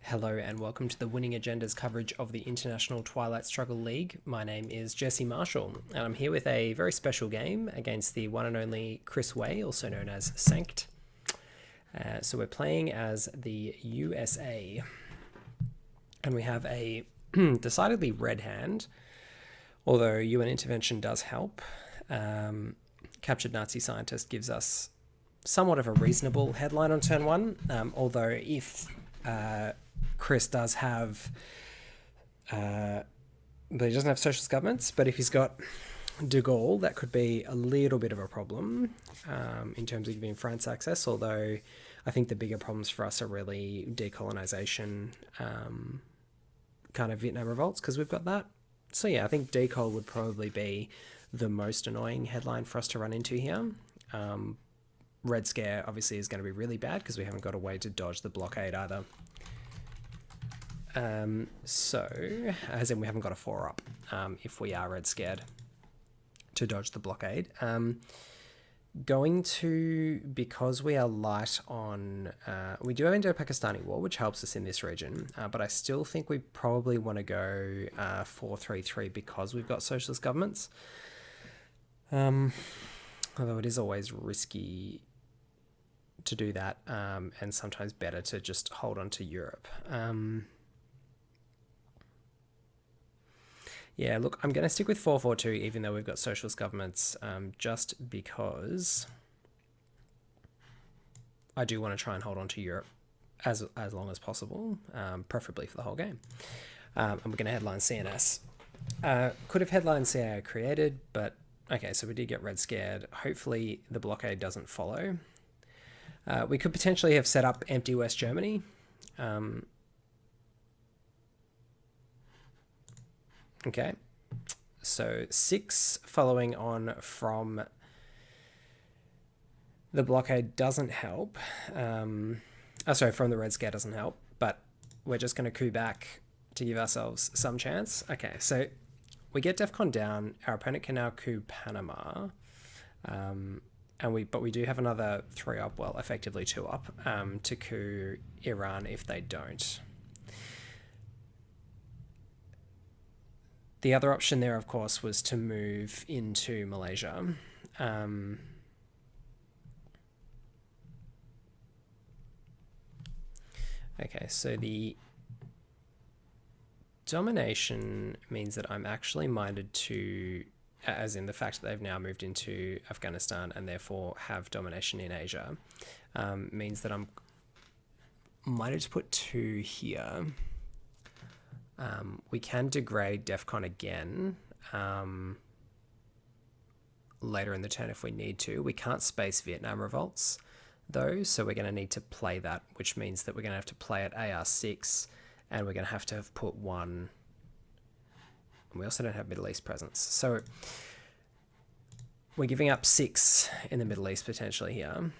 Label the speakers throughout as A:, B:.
A: Hello and welcome to the Winning Agendas coverage of the International Twilight Struggle League. My name is Jesse Marshall and I'm here with a very special game against the one and only Kris Wei, also known as Sankt. So we're playing as the USA and we have a decidedly red hand, although UN intervention does help. Captured Nazi Scientist gives us somewhat of a reasonable headline on turn one, although if Kris does have, but he doesn't have socialist governments, but if he's got de Gaulle, that could be a little bit of a problem in terms of giving France access, although I think the bigger problems for us are really decolonization, kind of Vietnam revolts, because we've got that. So yeah, I think decol would probably be the most annoying headline for us to run into here. Red Scare obviously is going to be really bad because we haven't got a way to dodge the blockade either. So, as in we haven't got a 4-up if we are red scared to dodge the blockade. Going to, because we are light on, we do have Indo-Pakistani war, which helps us in this region, but I still think we probably want to go 4-3-3 because we've got socialist governments. Although it is always risky to do that, and sometimes better to just hold on to Europe. Yeah, look, I'm going to stick with 4-4-2, even though we've got socialist governments, just because I do want to try and hold on to Europe as long as possible, preferably for the whole game. And we're going to headline CNS. Could have headlined CIA created, but okay, so we did get red scared. Hopefully the blockade doesn't follow. We could potentially have set up empty West Germany. Okay, so 6 following on from the blockade doesn't help. From the red scare doesn't help, but we're just going to coup back to give ourselves some chance. Okay, so we get DEFCON down. Our opponent can now coup Panama, but we do have another 3-up, well, effectively 2-up, to coup Iran if they don't. The other option there, of course, was to move into Malaysia. Okay, so the domination means that I'm actually minded to, as in the fact that they've now moved into Afghanistan and therefore have domination in Asia, means that I'm minded to put 2 here. We can degrade DEFCON again later in the turn if we need to. We can't space Vietnam revolts though, so we're going to need to play that, which means that we're going to have to play at AR6 and we're going to have put 1. And we also don't have Middle East presence. So we're giving up 6 in the Middle East potentially here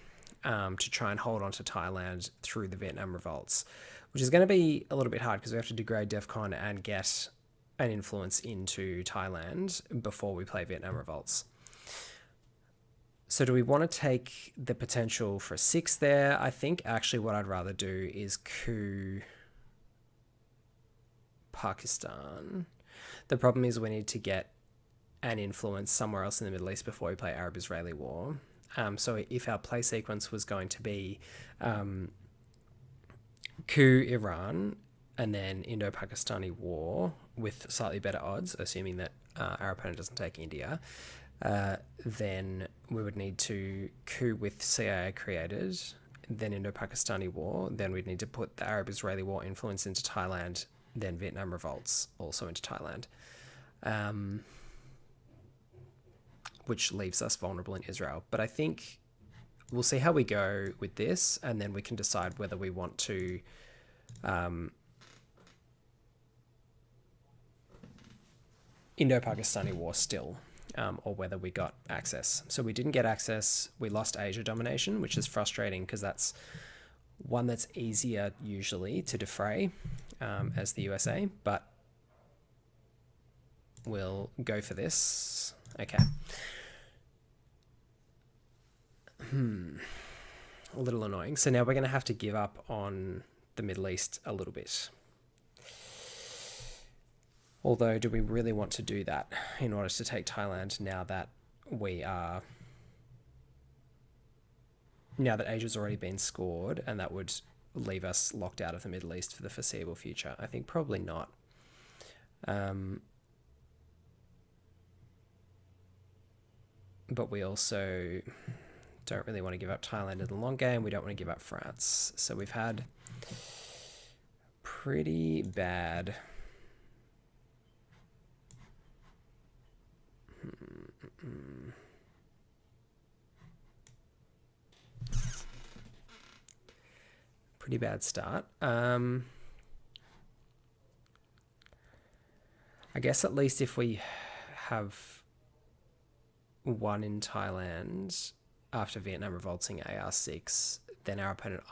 A: to try and hold on to Thailand through the Vietnam revolts, which is going to be a little bit hard because we have to degrade DEFCON and get an influence into Thailand before we play Vietnam revolts. So do we want to take the potential for 6 there? I think actually what I'd rather do is coup Pakistan. The problem is we need to get an influence somewhere else in the Middle East before we play Arab-Israeli war. So if our play sequence was going to be coup Iran and then Indo-Pakistani war with slightly better odds, assuming that our opponent doesn't take India, then we would need to coup with CIA created, then Indo-Pakistani war, then we'd need to put the Arab-Israeli war influence into Thailand, then Vietnam revolts also into Thailand, which leaves us vulnerable in Israel. But I think we'll see how we go with this, and then we can decide whether we want to Indo-Pakistani war still, or whether we got access. So we didn't get access. We lost Asia domination, which is frustrating because that's one that's easier usually to defray as the USA, but we'll go for this. Okay. A little annoying. So now we're going to have to give up on the Middle East a little bit. Although, do we really want to do that in order to take Thailand now that Asia's already been scored, and that would leave us locked out of the Middle East for the foreseeable future? I think probably not. But we also don't really want to give up Thailand in the long game. We don't want to give up France. So we've had pretty bad... Pretty bad start. I guess at least if we have won in Thailand after Vietnam revolting AR6, then our opponent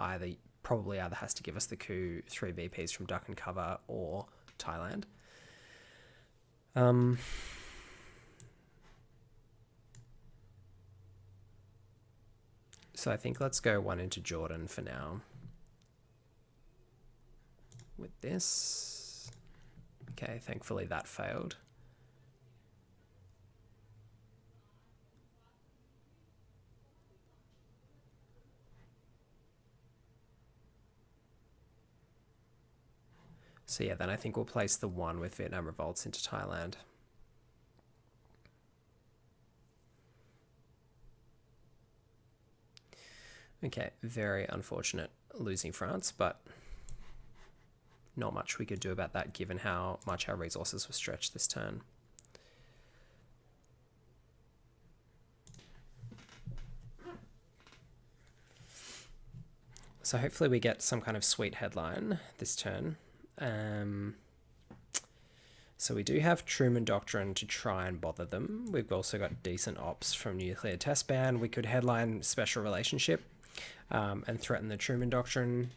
A: probably either has to give us the coup 3 VPs from duck and cover or Thailand. So I think let's go 1 into Jordan for now. With this. Okay, thankfully that failed. So yeah, then I think we'll place the 1 with Vietnam revolts into Thailand. Okay, very unfortunate losing France, but not much we could do about that given how much our resources were stretched this turn. So hopefully we get some kind of sweet headline this turn. So we do have Truman Doctrine to try and bother them. We've also got decent ops from Nuclear Test Ban. We could headline Special Relationship and threaten the Truman Doctrine,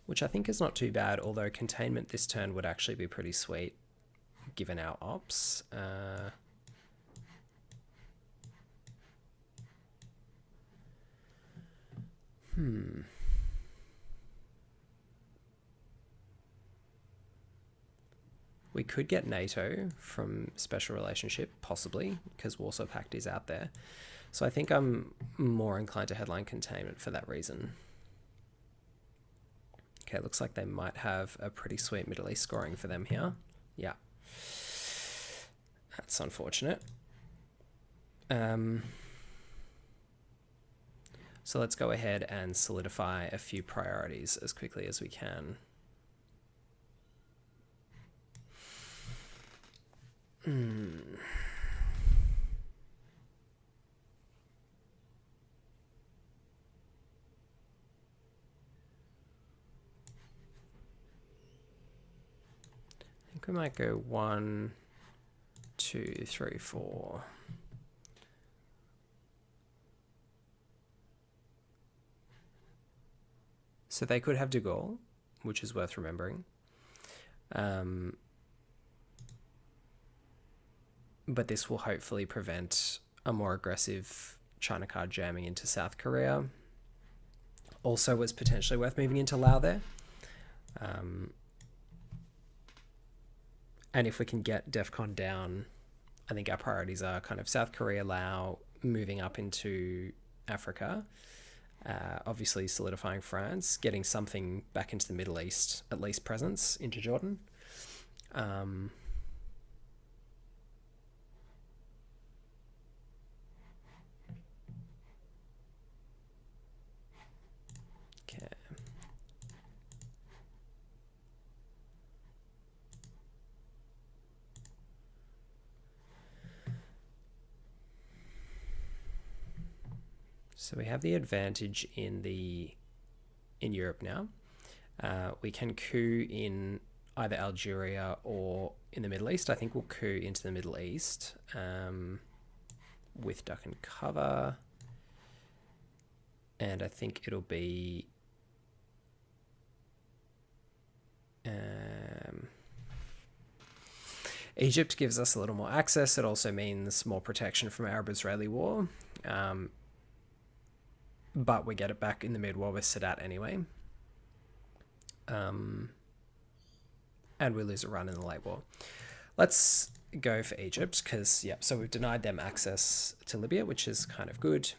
A: which I think is not too bad, although containment this turn would actually be pretty sweet given our ops. We could get NATO from Special Relationship, possibly, because Warsaw Pact is out there. So I think I'm more inclined to headline containment for that reason. Okay, looks like they might have a pretty sweet Middle East scoring for them here. Yeah. That's unfortunate. So let's go ahead and solidify a few priorities as quickly as we can. I think we might go 1, 2, 3, 4. So they could have De Gaulle, which is worth remembering. But this will hopefully prevent a more aggressive China card jamming into South Korea. Also was potentially worth moving into Laos there. And if we can get DEFCON down, I think our priorities are kind of South Korea, Laos, moving up into Africa, obviously solidifying France, getting something back into the Middle East, at least presence into Jordan. So we have the advantage in Europe now. We can coup in either Algeria or in the Middle East. I think we'll coup into the Middle East with duck and cover. And I think it'll be Egypt gives us a little more access. It also means more protection from Arab-Israeli war. but we get it back in the mid-war with Sadat anyway. And we lose a run in the late war. Let's go for Egypt because, yeah, so we've denied them access to Libya, which is kind of good.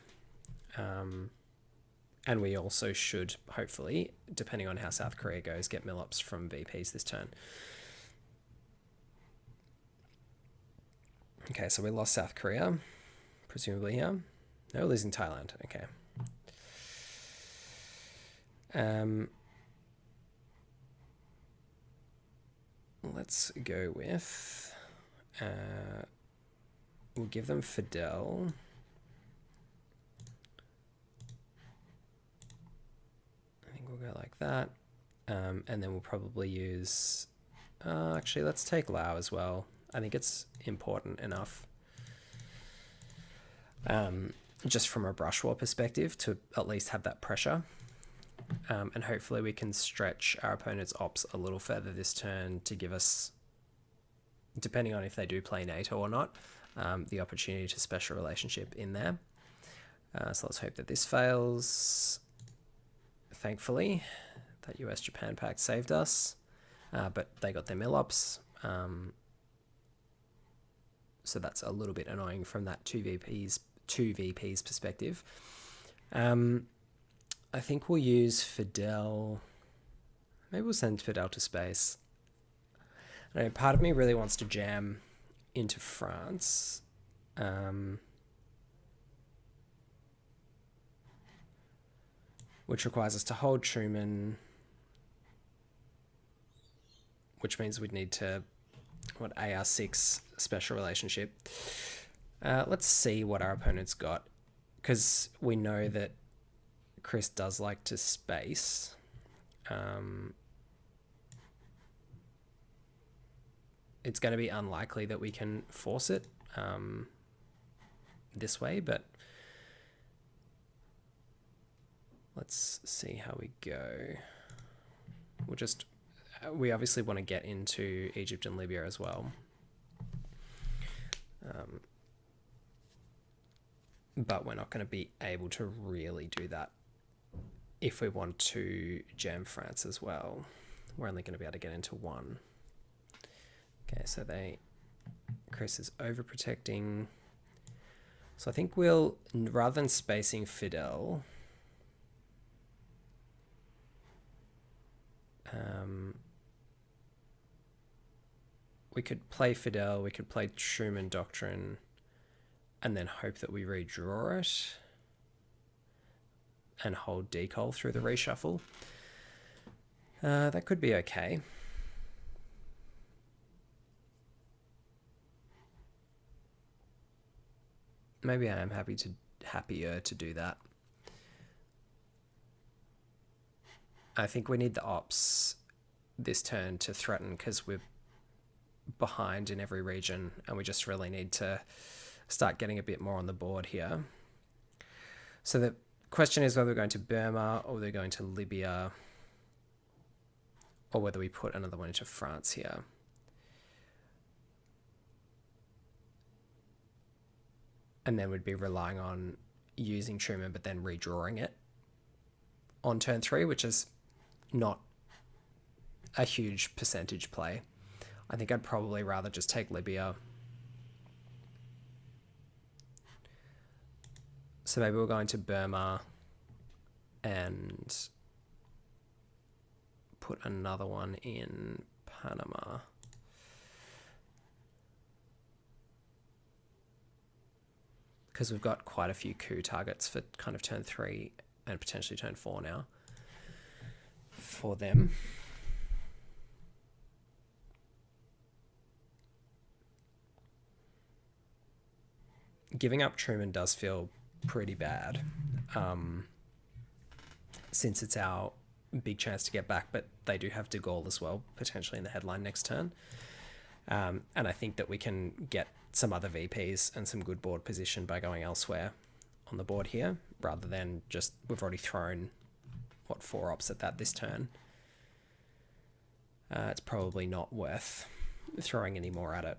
A: And we also should, hopefully, depending on how South Korea goes, get mill-ups from VPs this turn. Okay, so we lost South Korea, presumably here. No, we're losing Thailand. Okay. Let's go with... we'll give them Fidel. I think we'll go like that. And then we'll probably use... actually, let's take Lao as well. I think it's important enough. Just from a brush war perspective to at least have that pressure. And hopefully we can stretch our opponent's ops a little further this turn to give us, depending on if they do play NATO or not, the opportunity to special relationship in there. So let's hope that this fails. Thankfully, that US-Japan pact saved us, but they got their mill-ups. So that's a little bit annoying from that two VPs perspective. I think we'll use Fidel. Maybe we'll send Fidel to space. I know part of me really wants to jam into France. Which requires us to hold Truman. Which means we'd need to, AR6 special relationship. Let's see what our opponent's got. Because we know that Kris does like to space. It's going to be unlikely that we can force it this way, but let's see how we go. We obviously want to get into Egypt and Libya as well. But we're not going to be able to really do that if we want to jam France as well. We're only going to be able to get into one. Okay, so Kris is overprotecting. So I think we'll, rather than spacing Fidel, we could play Fidel, we could play Truman Doctrine, and then hope that we redraw it and hold decol through the reshuffle. That could be okay. Maybe I am happier to do that. I think we need the ops this turn to threaten because we're behind in every region and we just really need to start getting a bit more on the board here. So the question is whether we're going to Burma or we're going to Libya or whether we put another one into France here. And then we'd be relying on using Truman but then redrawing it on turn 3, which is not a huge percentage play. I think I'd probably rather just take Libya. So maybe we're going to Burma and put another one in Panama. Because we've got quite a few coup targets for kind of turn 3 and potentially turn 4 now for them. Giving up Truman does feel pretty bad, since it's our big chance to get back, but they do have de Gaulle as well, potentially in the headline next turn. And I think that we can get some other VPs and some good board position by going elsewhere on the board here, rather than just, we've already thrown, 4 ops at that this turn. It's probably not worth throwing any more at it.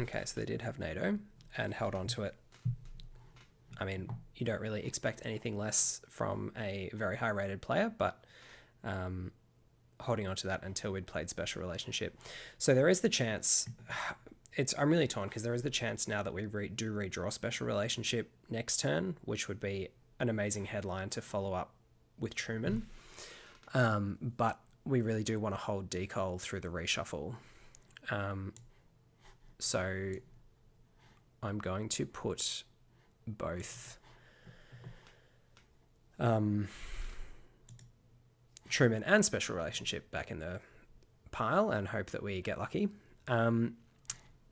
A: Okay, so they did have NATO and held on to it. I mean, you don't really expect anything less from a very high rated player, but holding on to that until we'd played Special Relationship. So there is the chance, I'm really torn because there is the chance now that we do redraw Special Relationship next turn, which would be an amazing headline to follow up with Truman. But we really do want to hold Decol through the reshuffle. So I'm going to put both Truman and Special Relationship back in the pile and hope that we get lucky.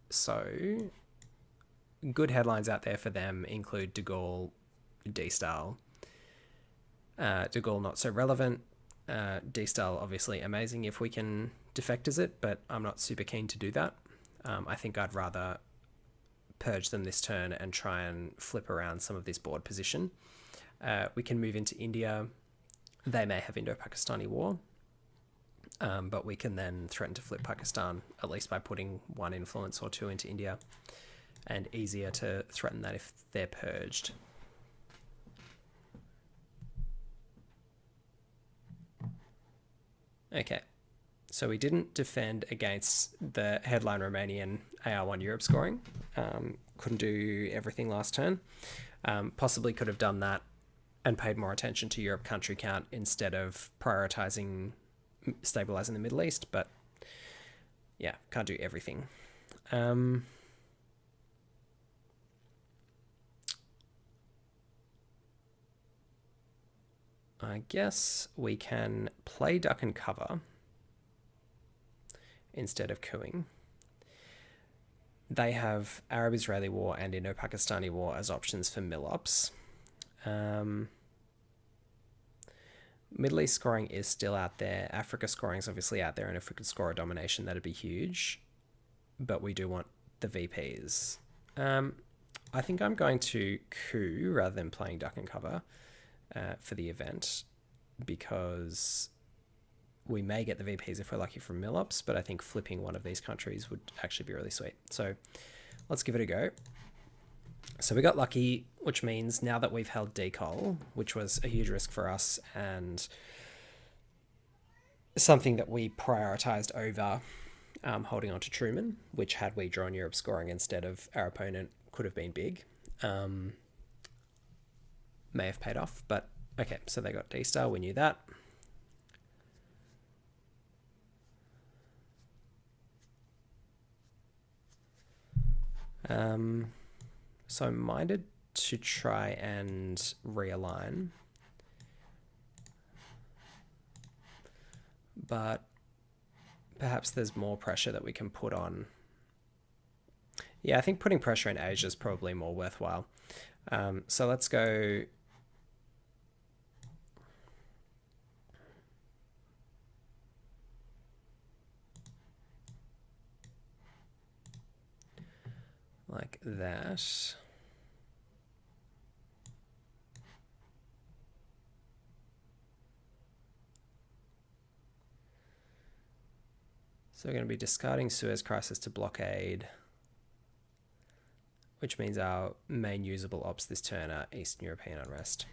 A: So good headlines out there for them include De Gaulle, D-Style. De Gaulle not so relevant. D-Style obviously amazing if we can defect as it, but I'm not super keen to do that. I think I'd rather purge them this turn and try and flip around some of this board position. We can move into India. They may have Indo-Pakistani war, but we can then threaten to flip Pakistan, at least by putting one influence or two into India, and easier to threaten that if they're purged. Okay, so we didn't defend against the headline Romanian AR1 Europe scoring. Couldn't do everything last turn. Possibly could have done that and paid more attention to Europe country count instead of prioritizing stabilizing the Middle East, but yeah, can't do everything. I guess we can play duck and cover instead of cooing. They have Arab-Israeli war and Indo-Pakistani war as options for mill-ups. Middle East scoring is still out there. Africa scoring is obviously out there, and if we could score a domination, that'd be huge. But we do want the VPs. I think I'm going to coup rather than playing duck and cover for the event, because we may get the VPs if we're lucky from mill-ups, but I think flipping one of these countries would actually be really sweet. So let's give it a go. So we got lucky, which means now that we've held Decol, which was a huge risk for us and something that we prioritized over holding on to Truman, which had we drawn Europe scoring instead of our opponent could have been big. May have paid off, but okay, so they got D-Star, we knew that. So I'm minded to try and realign, but perhaps there's more pressure that we can put on. Yeah, I think putting pressure in Asia is probably more worthwhile. So let's go. Like that. So we're going to be discarding Suez Crisis to blockade, which means our main usable ops this turn are Eastern European unrest.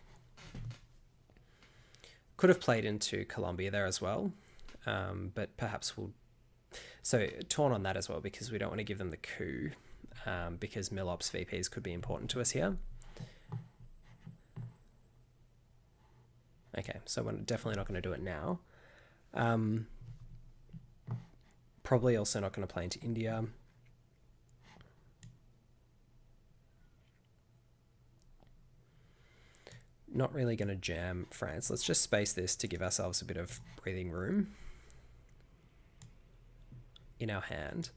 A: Could have played into Colombia there as well, but perhaps we'll... So torn on that as well, because we don't want to give them the coup, because mill-ops VPs could be important to us here. Okay, so we're definitely not going to do it now. Probably also not going to play into India. Not really going to jam France. Let's just space this to give ourselves a bit of breathing room in our hand.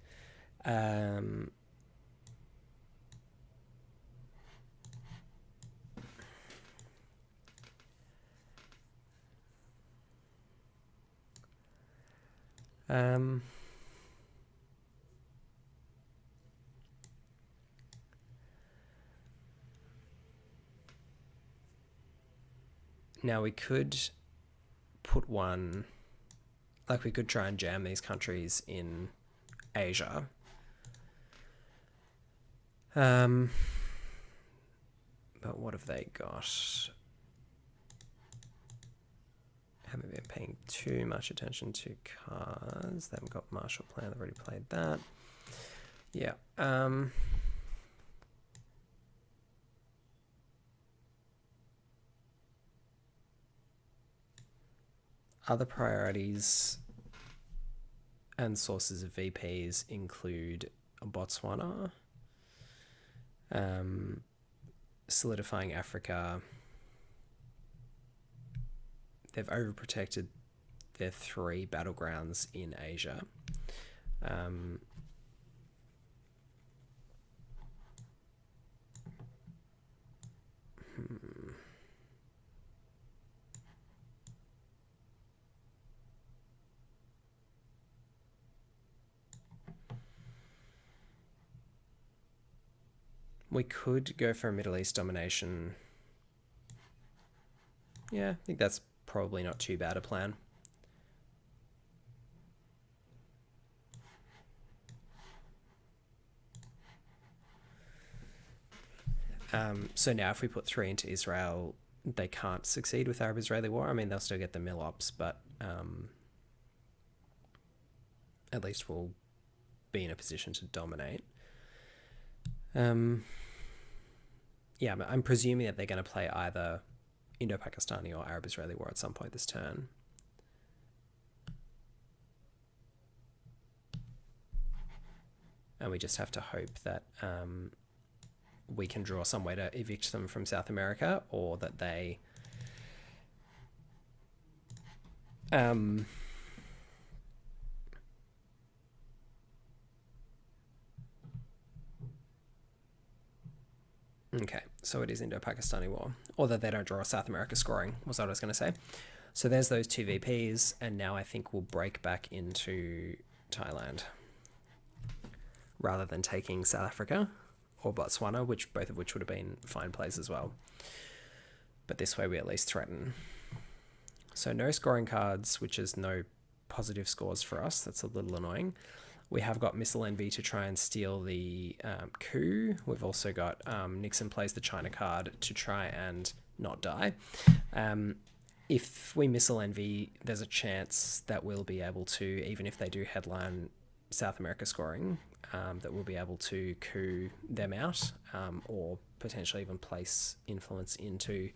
A: Now we could put one, like we could try and jam these countries in Asia. But what have they got? Haven't been paying too much attention to cards. They haven't got Marshall Plan. They've already played that. Yeah. Other priorities and sources of VPs include Botswana, solidifying Africa. They've overprotected their 3 battlegrounds in Asia. We could go for a Middle East domination. Yeah, I think that's probably not too bad a plan. So now if we put 3 into Israel, they can't succeed with Arab-Israeli war. I mean, they'll still get the mill-ops, but at least we'll be in a position to dominate. Yeah, I'm presuming that they're going to play either Indo-Pakistani or Arab-Israeli war at some point this turn. And we just have to hope that we can draw some way to evict them from South America, or that they okay, so it is Indo-Pakistani war, or that they don't draw South America scoring, was what I was going to say. So there's those 2 VPs, and now I think we'll break back into Thailand rather than taking South Africa or Botswana, both of which would have been fine plays as well. But this way we at least threaten. So no scoring cards, which is no positive scores for us. That's a little annoying. We have got Missile Envy to try and steal the coup. We've also got Nixon plays the China card to try and not die. If we Missile Envy, there's a chance that we'll be able to, even if they do headline South America scoring, that we'll be able to coup them out, or potentially even place influence into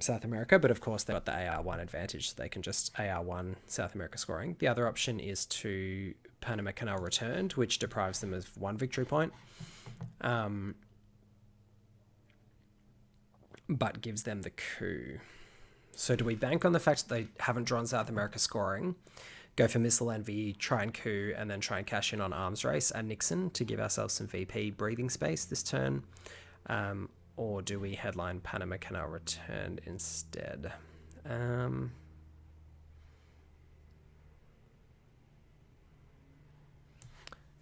A: South America. But of course they've got the AR1 advantage, so they can just AR1 South America scoring. The other option is to Panama Canal returned, which deprives them of 1 victory point, but gives them the coup. So do we bank on the fact that they haven't drawn South America scoring, go for Missile Envy, try and coup, and then try and cash in on Arms Race and Nixon to give ourselves some VP breathing space this turn? Or do we headline Panama Canal returned instead? I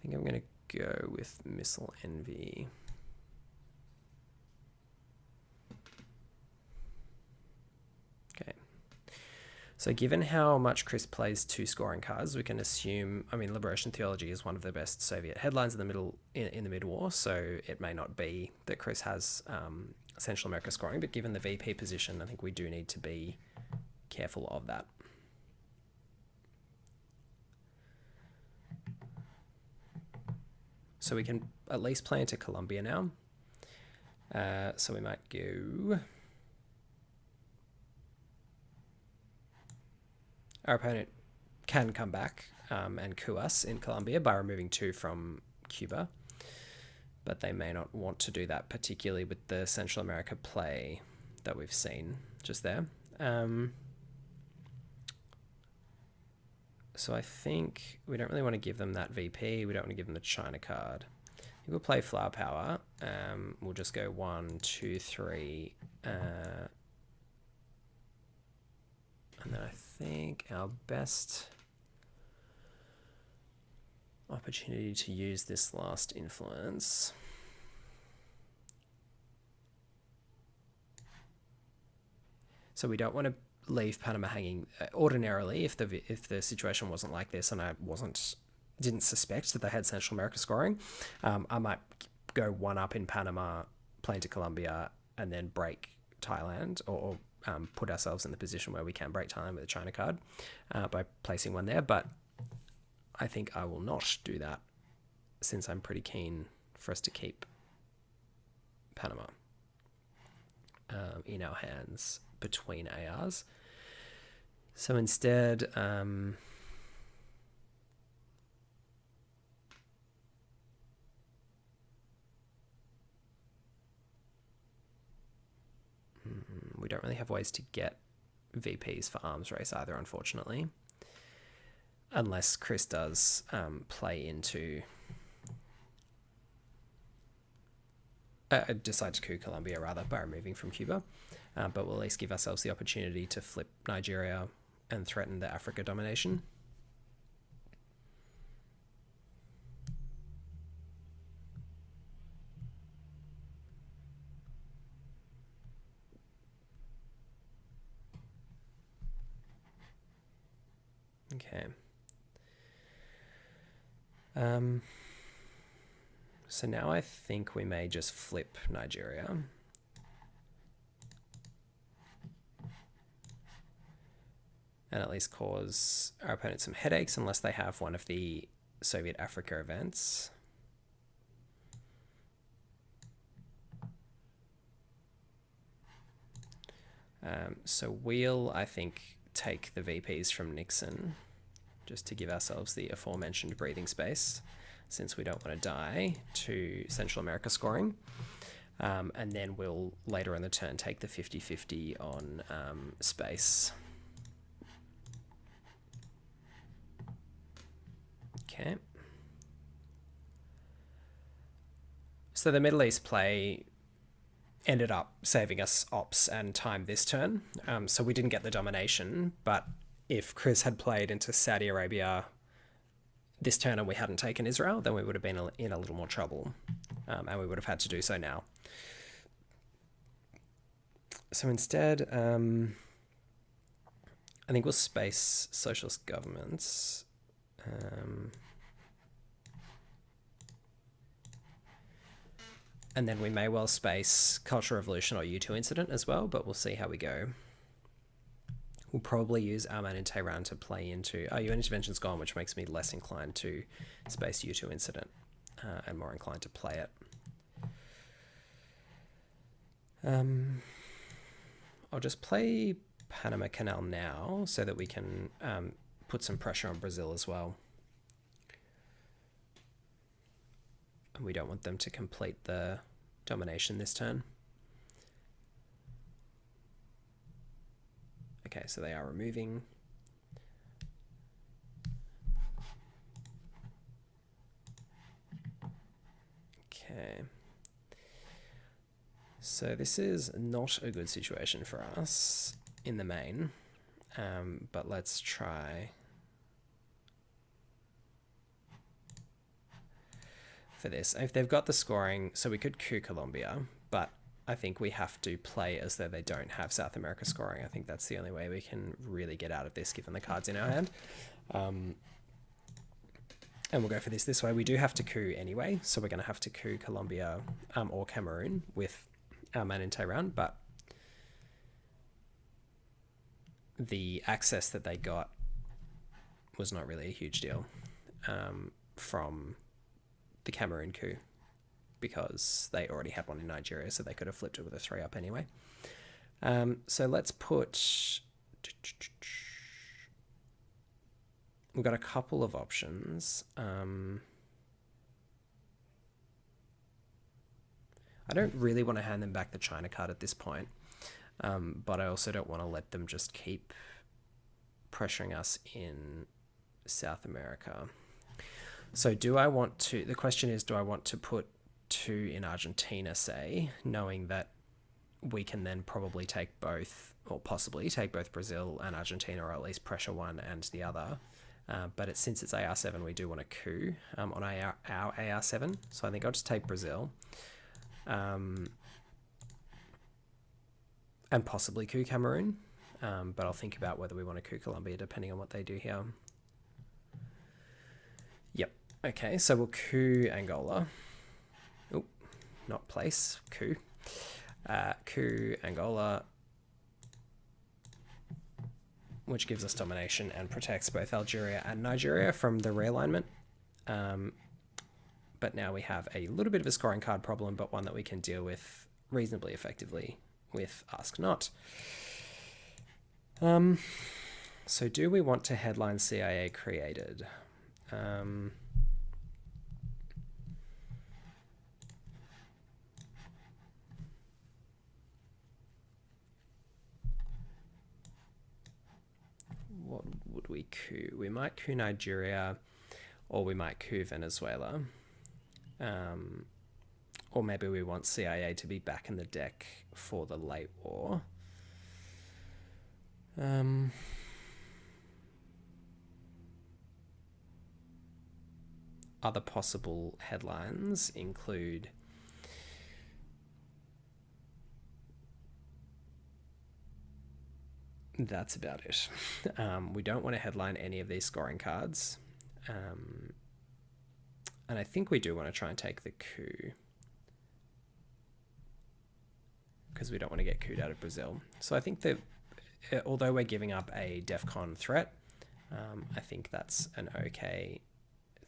A: think I'm going to go with Missile Envy. Okay. So given how much Kris plays 2 scoring cards, we can assume, I mean, Liberation Theology is one of the best Soviet headlines in the mid-war, so it may not be that Kris has Central America scoring, but given the VP position, I think we do need to be careful of that. So we can at least play into Colombia now. So we might go... Our opponent can come back and coup us in Colombia by removing 2 from Cuba, but they may not want to do that, particularly with the Central America play that we've seen just there. So I think we don't really want to give them that VP. We don't want to give them the China card. We'll play Flower Power. We'll just go 1, 2, 3. And then I think our best opportunity to use this last influence So we don't want to leave Panama hanging. Ordinarily, if the situation wasn't like this and I didn't suspect that they had Central America scoring, I might go one up in Panama, play into Colombia, and then break Thailand, or put ourselves in the position where we can break Thailand with a China card by placing one there. But I think I will not do that, since I'm pretty keen for us to keep Panama in our hands between ARs. So instead, we don't really have ways to get VPs for arms race either, unfortunately, unless Kris does play into decide to coup Colombia rather by removing from Cuba, but we'll at least give ourselves the opportunity to flip Nigeria and threaten the Africa domination. Okay. So now I think we may just flip Nigeria. And at least cause our opponent some headaches, unless they have one of the Soviet Africa events. So we'll, I think, take the VPs from Nixon, just to give ourselves the aforementioned breathing space, since we don't want to die to Central America scoring. And then we'll later in the turn take the 50-50 on space. Okay. So the Middle East play ended up saving us ops and time this turn. So we didn't get the domination, but if Kris had played into Saudi Arabia this turn and we hadn't taken Israel, then we would have been in a little more trouble, and we would have had to do so now. So instead, I think we'll space socialist governments. And then we may well space Cultural Revolution or U2 Incident as well, but we'll see how we go. We'll probably use our man in Tehran to play into... Oh, UN Intervention's gone, which makes me less inclined to space U2 Incident and more inclined to play it. I'll just play Panama Canal now so that we can put some pressure on Brazil as well. And we don't want them to complete the domination this turn. Okay, so they are removing. Okay. So this is not a good situation for us in the main, but let's try for this. If they've got the scoring, so we could coup Colombia, but I think we have to play as though they don't have South America scoring. I think that's the only way we can really get out of this, given the cards in our hand. And we'll go for this way. We do have to coup anyway, so we're going to have to coup Colombia or Cameroon with our man in Tehran, but the access that they got was not really a huge deal from the Cameroon coup, because they already had one in Nigeria, so they could have flipped it with a 3-up anyway. So let's put... We've got a couple of options. I don't really want to hand them back the China card at this point, but I also don't want to let them just keep pressuring us in South America. So do I want to... The question is, do I want to put 2 in Argentina, say, knowing that we can then probably take both, or possibly take both Brazil and Argentina, or at least pressure one and the other. But since it's AR7, we do want a coup on our AR7. So I think I'll just take Brazil. And possibly coup Cameroon. But I'll think about whether we want to coup Colombia, depending on what they do here. Yep. Okay, so we'll coup Angola. Oh, not place, coup. Coup Angola, which gives us domination and protects both Algeria and Nigeria from the realignment. But now we have a little bit of a scoring card problem, but one that we can deal with reasonably effectively with Ask Not. So do we want to headline CIA created? What would we coup? We might coup Nigeria, or we might coup Venezuela. Or maybe we want CIA to be back in the deck for the late war. Other possible headlines include that's about it. We don't want to headline any of these scoring cards. And I think we do want to try and take the coup, because we don't want to get couped out of Brazil. So I think that although we're giving up a DEFCON threat, I think that's an okay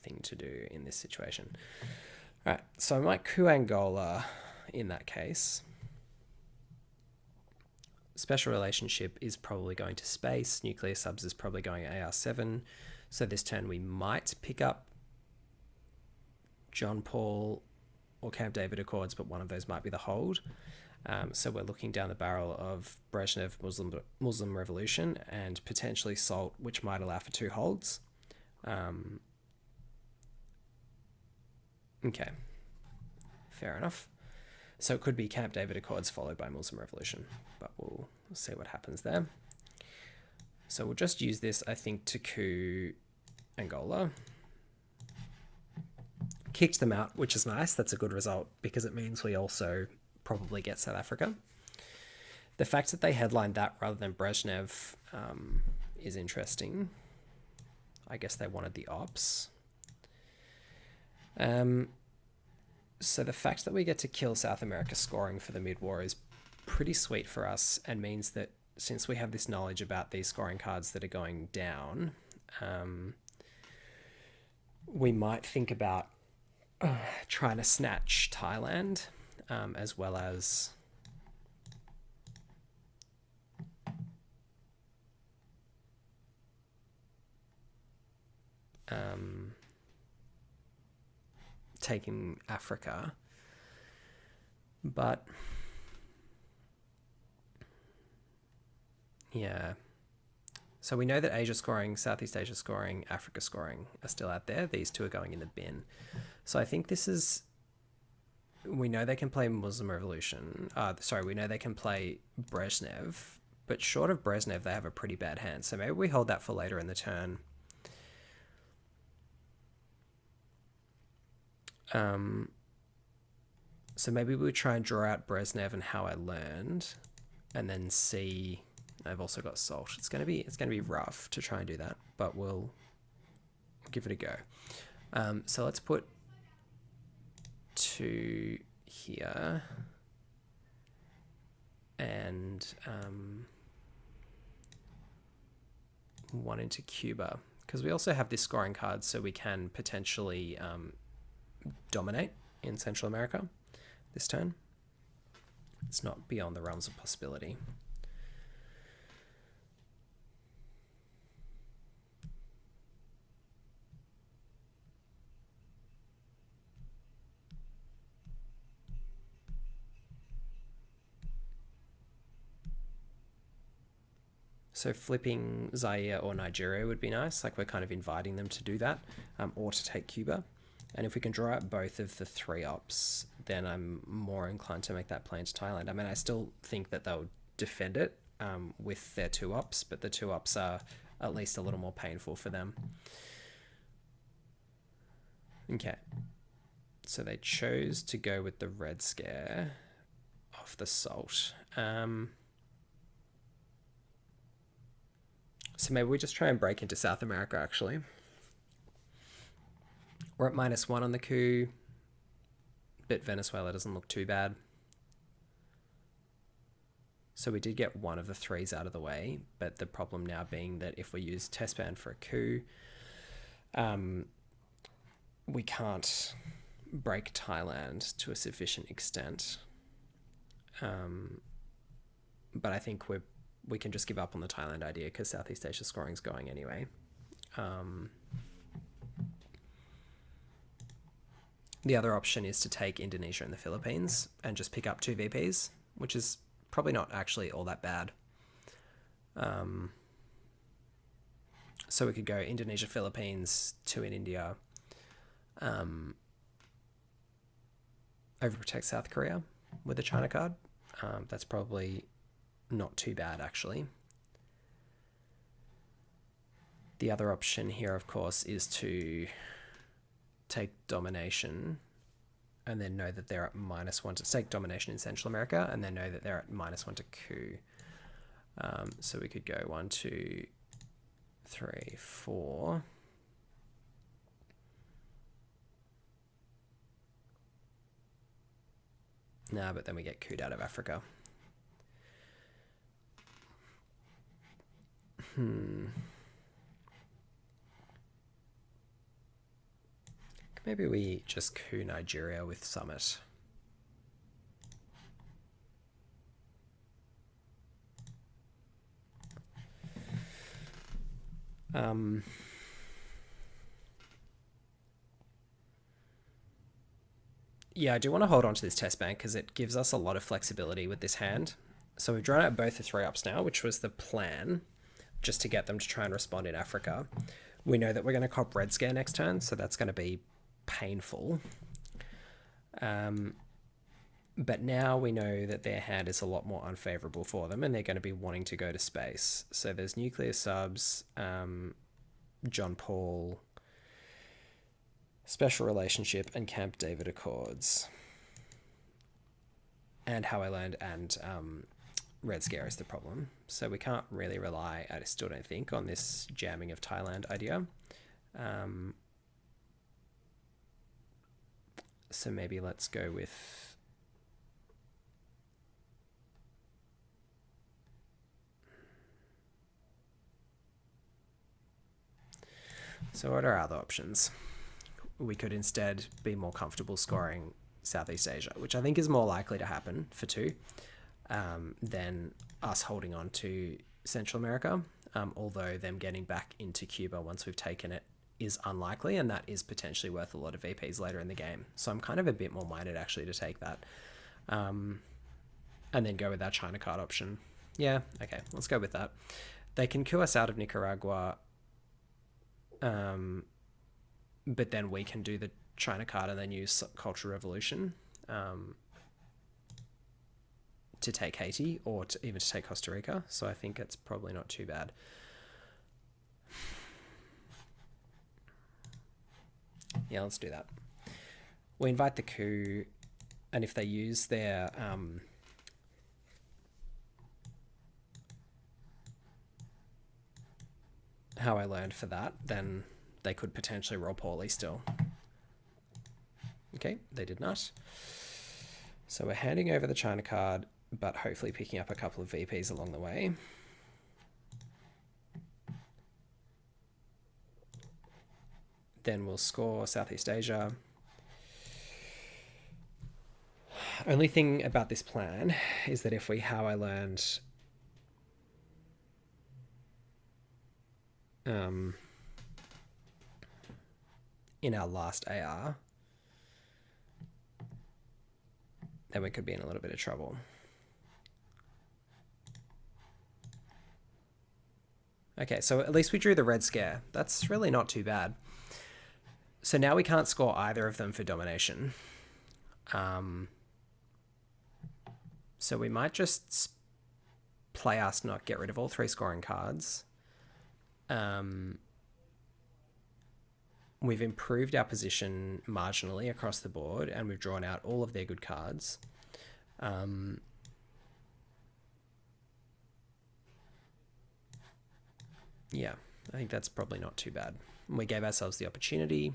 A: thing to do in this situation. All right, so I might coup Angola in that case. Special relationship is probably going to space. Nuclear subs is probably going AR7. So this turn we might pick up John Paul or Camp David Accords, but one of those might be the hold. So we're looking down the barrel of Brezhnev Muslim Revolution and potentially SALT, which might allow for 2 holds. Okay, fair enough. So it could be Camp David Accords followed by Muslim Revolution, but we'll see what happens there. So we'll just use this, I think, to coup Angola. Kicked them out, which is nice. That's a good result because it means we also probably get South Africa. The fact that they headlined that rather than Brezhnev is interesting. I guess they wanted the ops. So the fact that we get to kill South America scoring for the mid-war is pretty sweet for us, and means that since we have this knowledge about these scoring cards that are going down, we might think about trying to snatch Thailand, as well as taking Africa. But yeah, so we know that Asia scoring, Southeast Asia scoring, Africa scoring are still out there. These 2 are going in the bin. So I think this is, we know they can play Muslim Revolution. We know they can play Brezhnev, but short of Brezhnev, they have a pretty bad hand. So maybe we hold that for later in the turn. So maybe we try and draw out Brezhnev and How I Learned, and then see. I've also got SALT. It's gonna be rough to try and do that, but we'll give it a go. So let's put 2 here, and 1 into Cuba, because we also have this scoring card, so we can potentially dominate in Central America this turn. It's not beyond the realms of possibility. So flipping Zaire or Nigeria would be nice. Like, we're kind of inviting them to do that, or to take Cuba. And if we can draw out both of the 3 ops, then I'm more inclined to make that play into Thailand. I mean, I still think that they'll defend it with their 2 ops, but the 2 ops are at least a little more painful for them. Okay. So they chose to go with the Red Scare off the SALT. So maybe we just try and break into South America, actually. We're at -1 on the coup. but Venezuela doesn't look too bad. So we did get one of the threes out of the way, but the problem now being that if we use test ban for a coup, we can't break Thailand to a sufficient extent. But I think we can just give up on the Thailand idea because Southeast Asia scoring's going anyway. The other option is to take Indonesia and the Philippines and just pick up 2 VPs, which is probably not actually all that bad. So we could go Indonesia, Philippines, 2 in India, overprotect South Korea with a China card. That's probably not too bad, actually. The other option here, of course, is to take domination and then know that they're at -1 to take domination in Central America and then know that they're at -1 to coup. So we could go 1, 2, 3, 4. Nah, but then we get couped out of Africa. Maybe we just coup Nigeria with Summit. Yeah, I do want to hold on to this test bank because it gives us a lot of flexibility with this hand. So we've drawn out both the 3-ups now, which was the plan, just to get them to try and respond in Africa. We know that we're going to cop red scare next turn, so that's going to be painful. But now we know that their hand is a lot more unfavorable for them and they're going to be wanting to go to space. So there's nuclear subs, John Paul, Special Relationship, and Camp David Accords. And How I Learned and Red Scare is the problem. So we can't really rely, I still don't think, on this jamming of Thailand idea. So maybe let's go with... So what are our other options? We could instead be more comfortable scoring Southeast Asia, which I think is more likely to happen for 2 than us holding on to Central America, although them getting back into Cuba once we've taken it is unlikely, and that is potentially worth a lot of VPs later in the game. So I'm kind of a bit more minded actually to take that and then go with that China card option. Yeah, okay, let's go with that. They can coup us out of Nicaragua, but then we can do the China card and then use Cultural Revolution to take Haiti or even to take Costa Rica. So I think it's probably not too bad. Yeah, let's do that. We invite the coup, and if they use their How I Learned for that, then they could potentially roll poorly still. Okay, they did not. So we're handing over the China card, but hopefully picking up a couple of VPs along the way. Then we'll score Southeast Asia. Only thing about this plan is that if we How I Learned in our last AR, then we could be in a little bit of trouble. Okay, so at least we drew the red scare. That's really not too bad. So now we can't score either of them for domination. So we might just play us not get rid of all 3 scoring cards. We've improved our position marginally across the board, and we've drawn out all of their good cards. Yeah, I think that's probably not too bad. We gave ourselves the opportunity.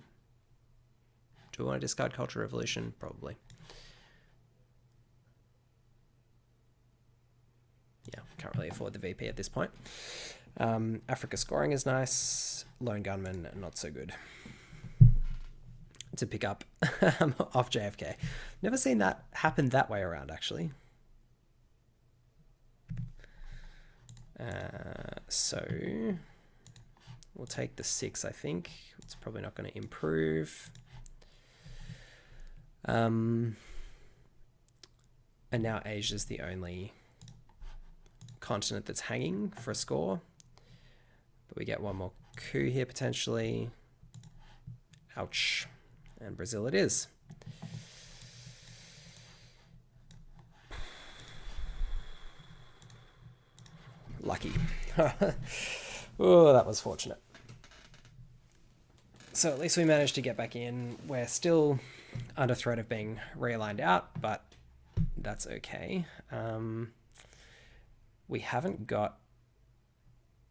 A: Do we want to discard Cultural Revolution? Probably. yeah, can't really afford the VP at this point. Africa scoring is nice. Lone gunman, not so good. To pick up off JFK. Never seen that happen that way around, actually. So we'll take the 6, I think. It's probably not going to improve. And now Asia's the only continent that's hanging for a score. But we get one more coup here, potentially. Ouch. And Brazil it is. Lucky. Oh, that was fortunate. So at least we managed to get back in. We're still under threat of being realigned out, but that's okay. We haven't got...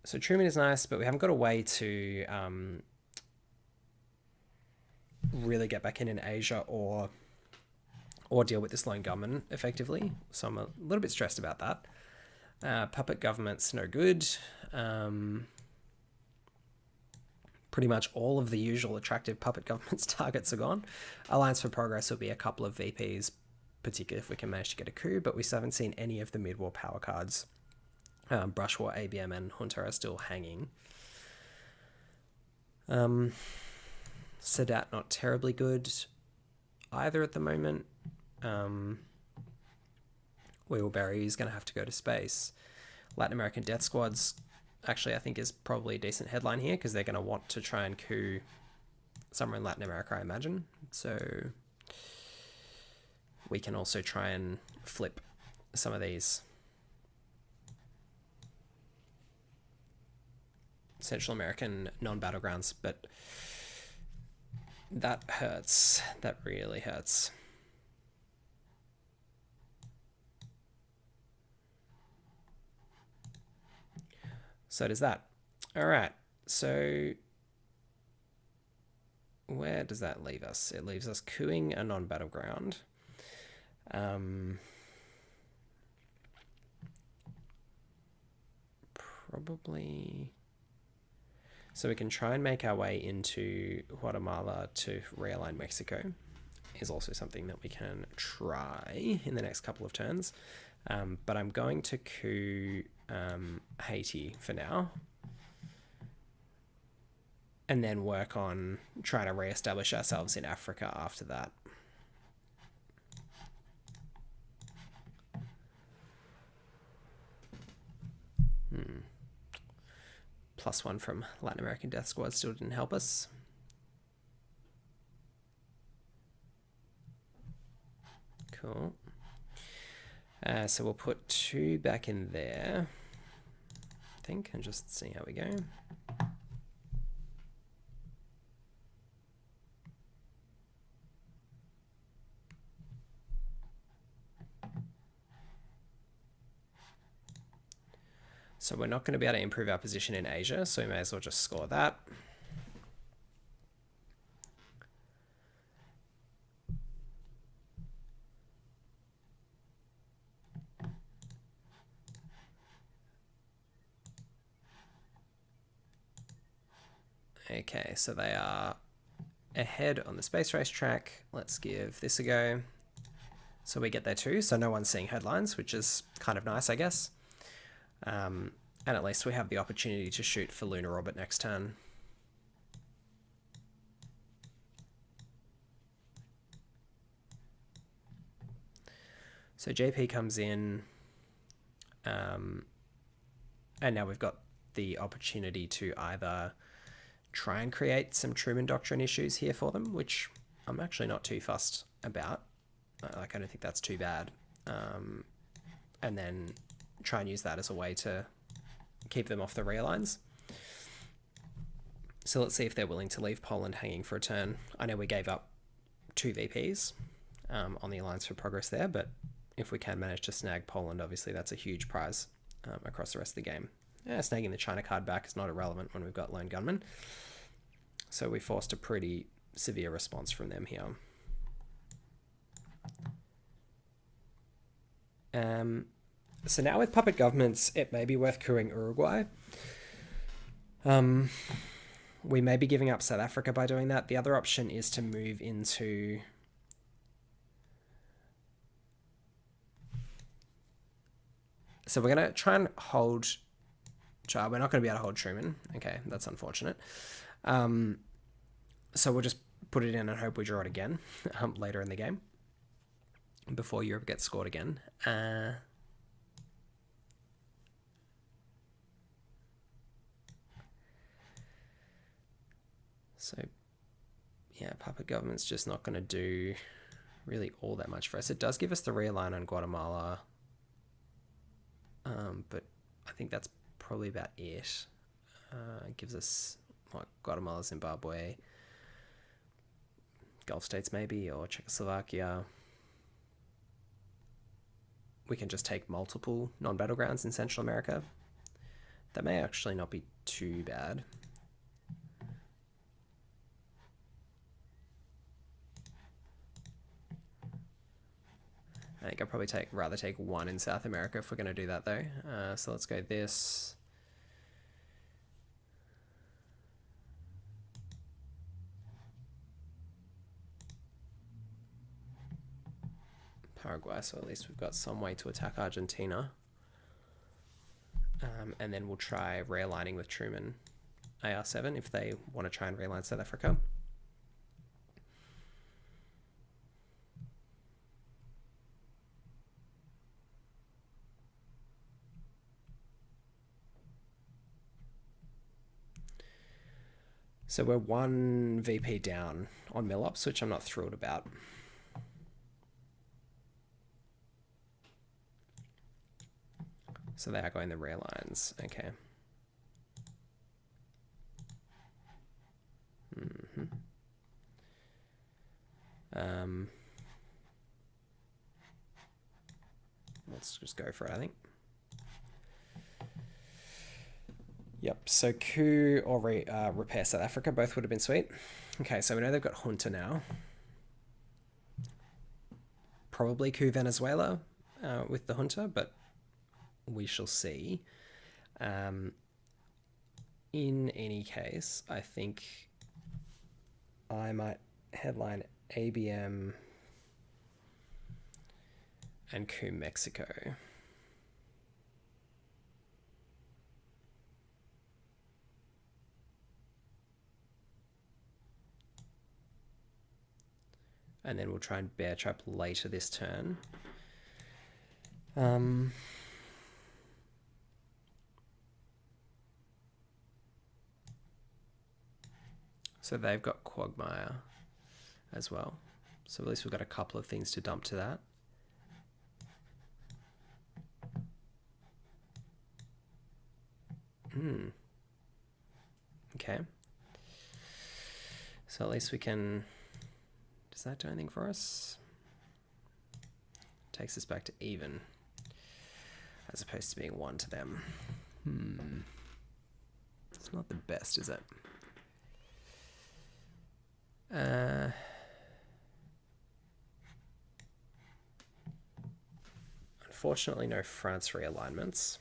A: So Truman is nice, but we haven't got a way to really get back in Asia or deal with this lone gunman effectively. So I'm a little bit stressed about that. Puppet government's no good. Pretty much all of the usual attractive puppet government's targets are gone. Alliance for Progress will be a couple of VPs, particularly if we can manage to get a coup, but we still haven't seen any of the mid-war power cards. Brush War, ABM, and Junta are still hanging. Sadat not terribly good either at the moment. Wheelberry is going to have to go to space. Latin American Death Squads, actually, I think is probably a decent headline here because they're going to want to try and coup somewhere in Latin America, I imagine. So we can also try and flip some of these Central American non-battlegrounds, but that hurts. That really hurts. So does that. All right. So where does that leave us? It leaves us cooing a non-battleground. Probably... So we can try and make our way into Guatemala to realign Mexico is also something that we can try in the next couple of turns. But I'm going to coup Haiti for now. And then work on trying to reestablish ourselves in Africa after that. +1 from Latin American Death Squad still didn't help us. Cool. So we'll put 2 back in there, I think, and just see how we go. So we're not going to be able to improve our position in Asia, so we may as well just score that. Okay, so they are ahead on the space race track. Let's give this a go. So we get there too, so no one's seeing headlines, which is kind of nice, I guess. And at least we have the opportunity to shoot for lunar orbit next turn. So JP comes in, and now we've got the opportunity to either try and create some Truman Doctrine issues here for them, which I'm actually not too fussed about. Like, I don't think that's too bad. And then try and use that as a way to keep them off the rear lines. So let's see if they're willing to leave Poland hanging for a turn. I know we gave up 2 VPs on the Alliance for Progress there, but if we can manage to snag Poland, obviously that's a huge prize across the rest of the game. Snagging the China card back is not irrelevant when we've got Lone Gunman. So we forced a pretty severe response from them here. So now with puppet governments, it may be worth cooing Uruguay. We may be giving up South Africa by doing that. The other option is to move into... So we're going to try and hold... We're not going to be able to hold Truman. Okay, that's unfortunate. So we'll just put it in and hope we draw it again later in the game before Europe gets scored again. So, yeah, puppet government's just not going to do really all that much for us. It does give us the realign on Guatemala, but I think that's probably about it. It gives us Guatemala, Zimbabwe, Gulf states maybe, or Czechoslovakia. We can just take multiple non-battlegrounds in Central America. That may actually not be too bad. I think I'd probably rather take one in South America if we're going to do that, though. So let's go this. Paraguay, so at least we've got some way to attack Argentina. And then we'll try realigning with Truman AR7 if they want to try and realign South Africa. So we're one VP down on Millops, which I'm not thrilled about. So they are going the rear lines. Okay. Let's just go for it, I think. Yep, so coup or repair South Africa, both would have been sweet. Okay, so we know they've got junta now. Probably coup Venezuela with the junta, but we shall see. In any case, I think I might headline ABM and coup Mexico. And then we'll try and bear trap later this turn. So they've got Quagmire as well. So at least we've got a couple of things to dump to that. Okay. So at least we can... Does that do anything for us? Takes us back to even, as opposed to being 1 to them. It's not the best, is it? Unfortunately, no France realignments.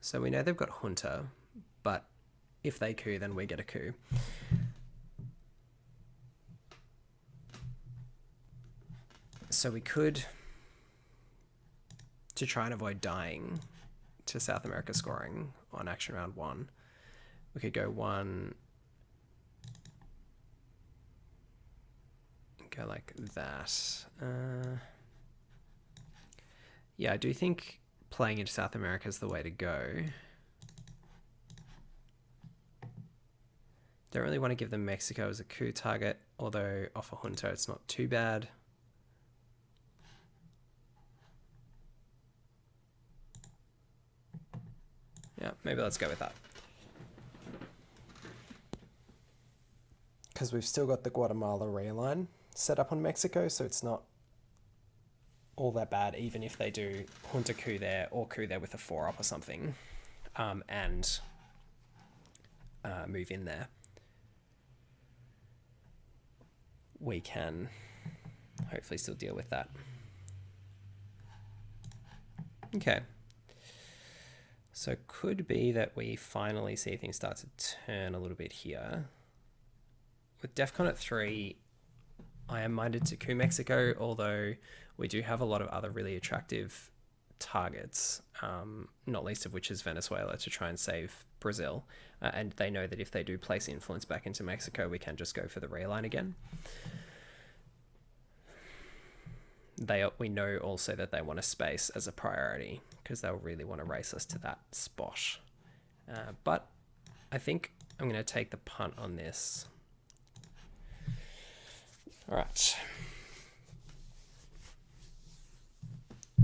A: So we know they've got junta, but if they coup, then we get a coup. So we could, to try and avoid dying to South America scoring on action round 1, we could go 1, go like that. Yeah, I do think playing into South America is the way to go. Don't really want to give them Mexico as a coup target, although off a junta it's not too bad. Yeah, maybe let's go with that. Because we've still got the Guatemala realign set up on Mexico, so it's not all that bad, even if they do junta coup there or coup there with a 4-up or something, and move in there. We can hopefully still deal with that. Okay. So it could be that we finally see things start to turn a little bit here. With DEFCON at 3, I am minded to coup Mexico, although we do have a lot of other really attractive targets, not least of which is Venezuela, to try and save Brazil. And they know that if they do place influence back into Mexico, we can just go for the realign again. We know also that they want a space as a priority because they'll really want to race us to that spot. But I think I'm going to take the punt on this. All right.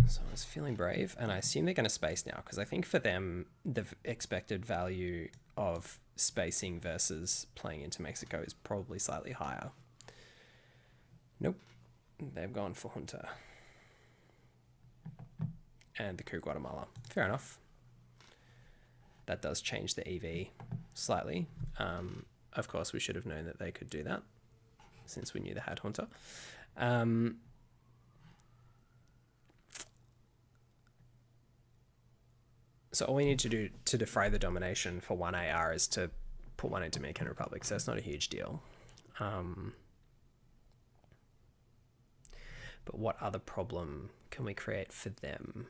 A: So I was feeling brave, and I assume they're going to space now because I think for them, the expected value of spacing versus playing into Mexico is probably slightly higher. Nope. They've gone for junta. And the coup Guatemala. Fair enough. That does change the EV slightly. Of course, we should have known that they could do that since we knew they had junta. So all we need to do to defray the domination for 1 AR is to put one into Dominican Republic, so it's not a huge deal. But what other problem can we create for them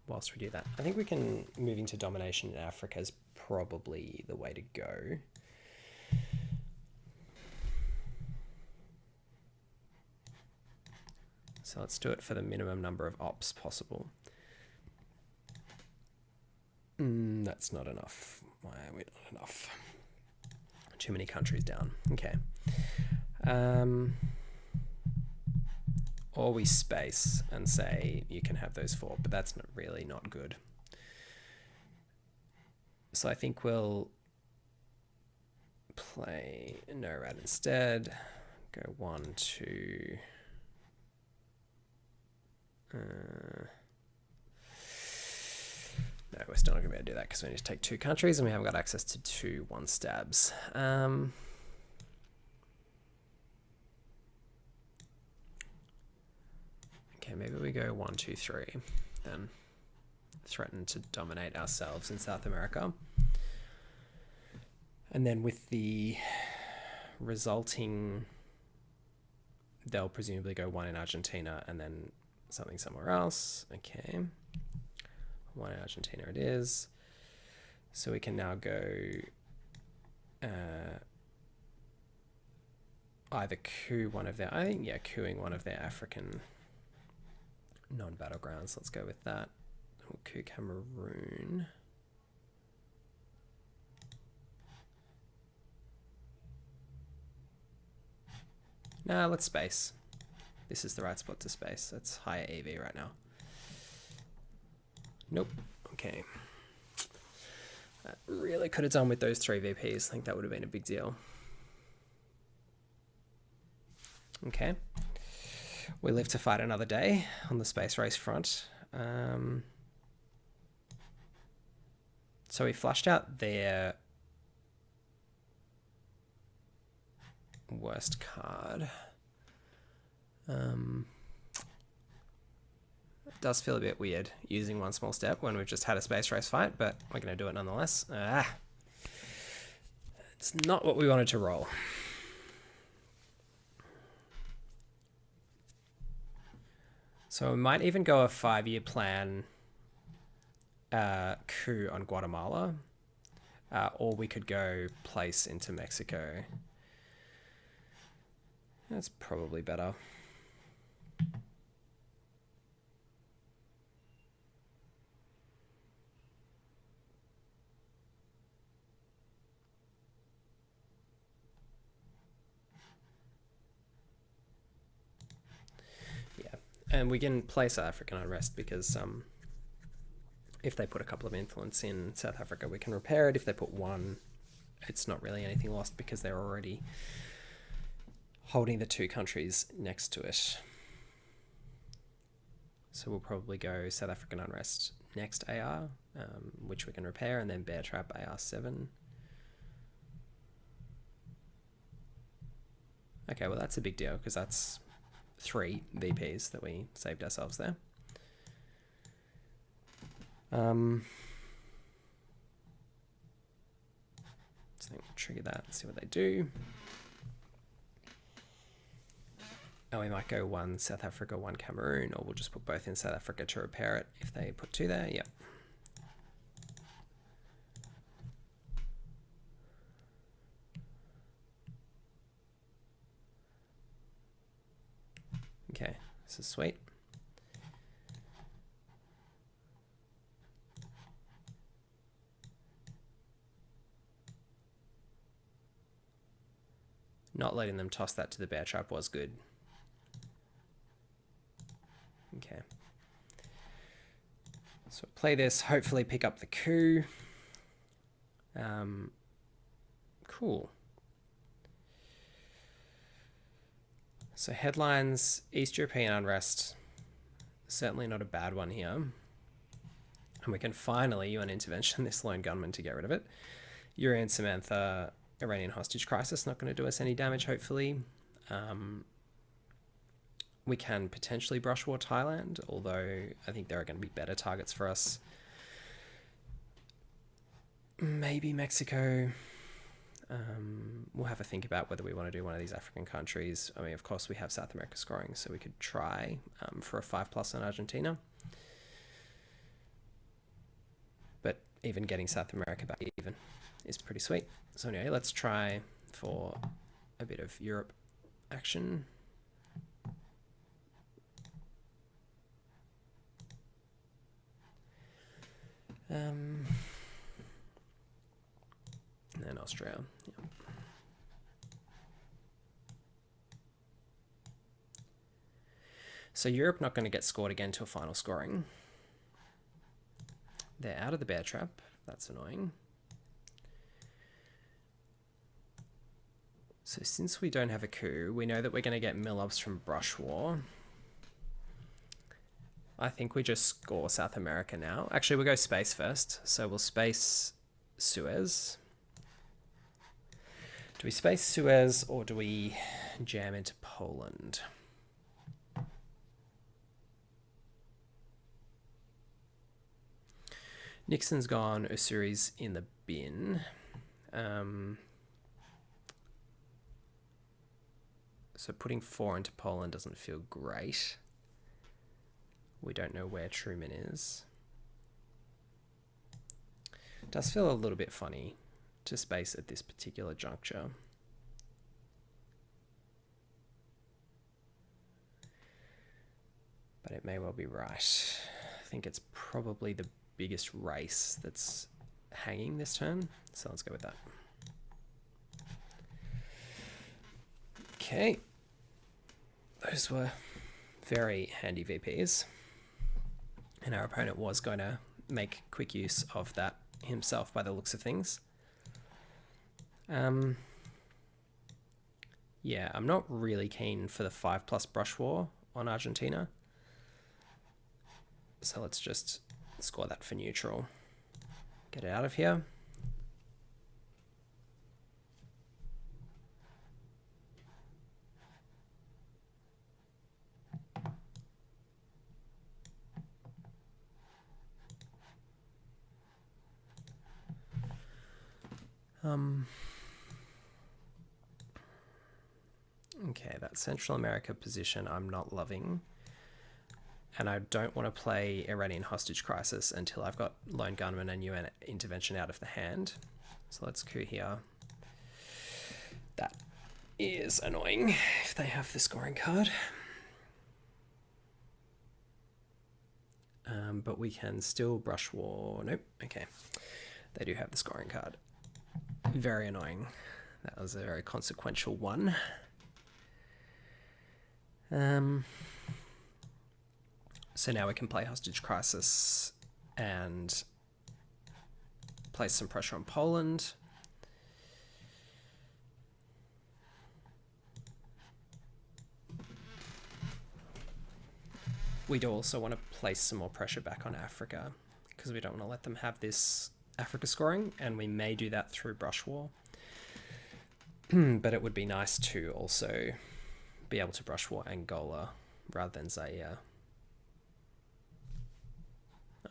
A: whilst we do that? I think we can move into domination in Africa is probably the way to go. So let's do it for the minimum number of ops possible. That's not enough. Why are we not enough? Too many countries down. Okay. Or we space and say you can have those 4, but that's really not good. So I think we'll play NORAD instead. Go 1, 2. No, we're still not going to be able to do that because we need to take 2 countries and we haven't got access to 2 1-stabs. Okay, maybe we go 1, 2, 3, then threaten to dominate ourselves in South America. And then with the resulting, they'll presumably go 1 in Argentina and then something somewhere else. Okay. 1 in Argentina it is. So we can now go either coup one of their, I think, yeah, coupping one of their African non-battlegrounds. Let's go with that. We'll coup Cameroon. Nah, let's space. This is the right spot to space. It's higher EV right now. Nope. Okay. That really could have done with those 3 VPs. I think that would have been a big deal. Okay. We live to fight another day on the space race front. So we flushed out their worst card. It does feel a bit weird using 1 small step when we've just had a space race fight, but we're going to do it nonetheless. It's not what we wanted to roll. So we might even go a 5-year plan coup on Guatemala, or we could go place into Mexico. That's probably better. And we can play South African unrest because if they put a couple of influence in South Africa, we can repair it. If they put 1, it's not really anything lost because they're already holding the 2 countries next to it. So we'll probably go South African unrest next AR, which we can repair, and then bear trap AR7. Okay, well that's a big deal because that's 3 VPs that we saved ourselves there. So we'll trigger that and see what they do. And we might go 1 South Africa, 1 Cameroon, or we'll just put both in South Africa to repair it if they put 2 there. Yep. Okay, this is sweet. Not letting them toss that to the bear trap was good. Okay. So play this, hopefully pick up the coup. Cool. So headlines, East European unrest, certainly not a bad one here. And we can finally UN intervention this lone gunman to get rid of it. Yuri and Samantha, Iranian hostage crisis, not going to do us any damage, hopefully. We can potentially brush war Thailand, although I think there are going to be better targets for us. Maybe Mexico. We'll have a think about whether we want to do one of these African countries. I mean, of course, we have South America scoring, so we could try for a 5+ on Argentina. But even getting South America back even is pretty sweet. So anyway, let's try for a bit of Europe action. And then Austria. Yeah. So Europe not going to get scored again to a final scoring. They're out of the bear trap. That's annoying. So since we don't have a coup, we know that we're going to get mill-ups from brush war. I think we just score South America now. Actually, we'll go space first. So we'll space Suez. Do we space Suez or do we jam into Poland? Nixon's gone, Ussuri's in the bin. So putting 4 into Poland doesn't feel great. We don't know where Truman is. It does feel a little bit funny to space at this particular juncture. But it may well be right. I think it's probably the biggest race that's hanging this turn. So let's go with that. Okay. Those were very handy VPs. And our opponent was going to make quick use of that himself by the looks of things. Yeah, I'm not really keen for the 5+ brush war on Argentina. So let's just score that for neutral. Get it out of here. Okay, that Central America position I'm not loving. And I don't want to play Iranian hostage crisis until I've got lone gunman and UN intervention out of the hand. So let's coup here. That is annoying if they have the scoring card. But we can still brush war. Nope. Okay. They do have the scoring card. Very annoying. That was a very consequential one. So now we can play hostage crisis and place some pressure on Poland. we do also want to place some more pressure back on Africa because we don't want to let them have this Africa scoring, and we may do that through brush war. But it would be nice to also be able to brush war Angola rather than Zaire.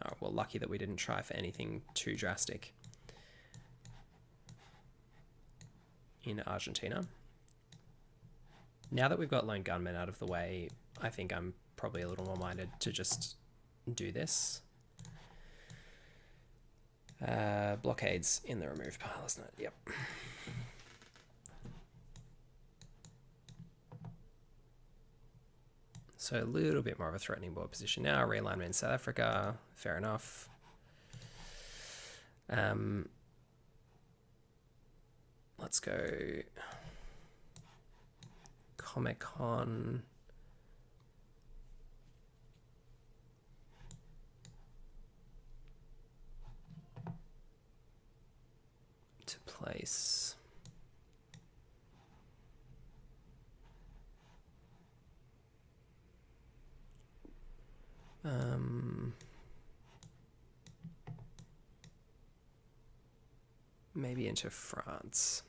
A: Oh, well, lucky that we didn't try for anything too drastic in Argentina. Now that we've got lone gunmen out of the way, I think I'm probably a little more minded to just do this. Blockades in the remove pile, isn't it? Yep. So a little bit more of a threatening board position now. Realignment in South Africa, fair enough. Let's go Comic-Con. To place. Maybe into France.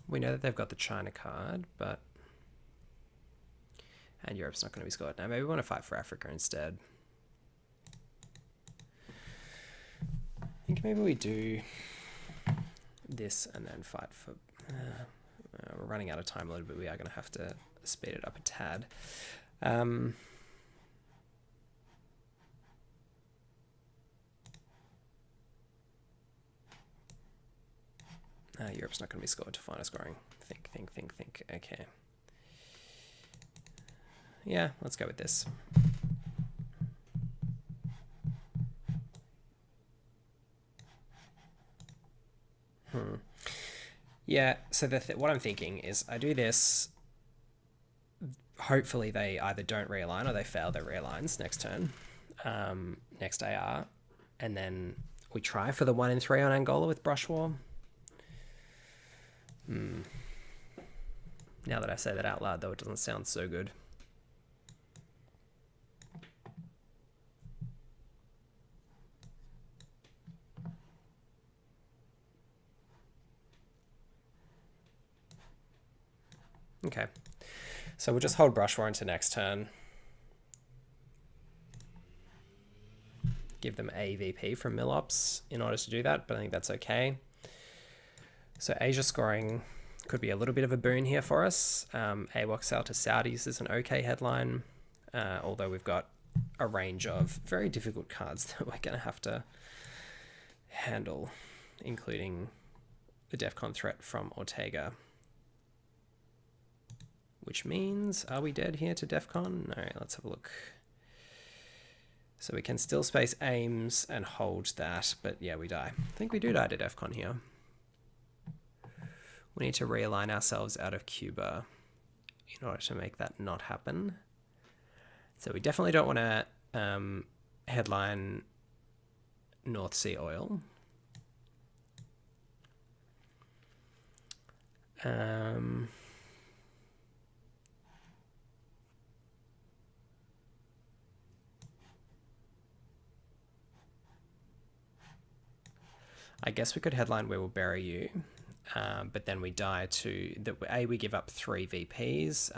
A: We know that they've got the China card, but... And Europe's not going to be scored. Now, maybe we want to fight for Africa instead. I think maybe we do this and then fight for... we're running out of time a little bit. We are going to have to speed it up a tad. Europe's not going to be scored to final scoring. Think. Okay. Yeah, let's go with this. Yeah, so what I'm thinking is I do this. Hopefully they either don't realign or they fail their realigns next turn, next AR, and then we try for the 1 in 3 on Angola with brush war. Now that I say that out loud, though, it doesn't sound so good. Okay, so we'll just hold brush war into next turn. Give them a VP from Millops in order to do that, but I think that's okay. So Asia scoring could be a little bit of a boon here for us. AWOC sell to Saudis is an okay headline, although we've got a range of very difficult cards that we're going to have to handle, including the DEFCON threat from Ortega. Which means, are we dead here to DEFCON? No, let's have a look. So we can still space aims and hold that, but yeah, we die. I think we do die to DEFCON here. We need to realign ourselves out of Cuba in order to make that not happen. So we definitely don't want to headline North Sea oil. I guess we could headline We Will Bury You. But then we die to we give up 3 VPs,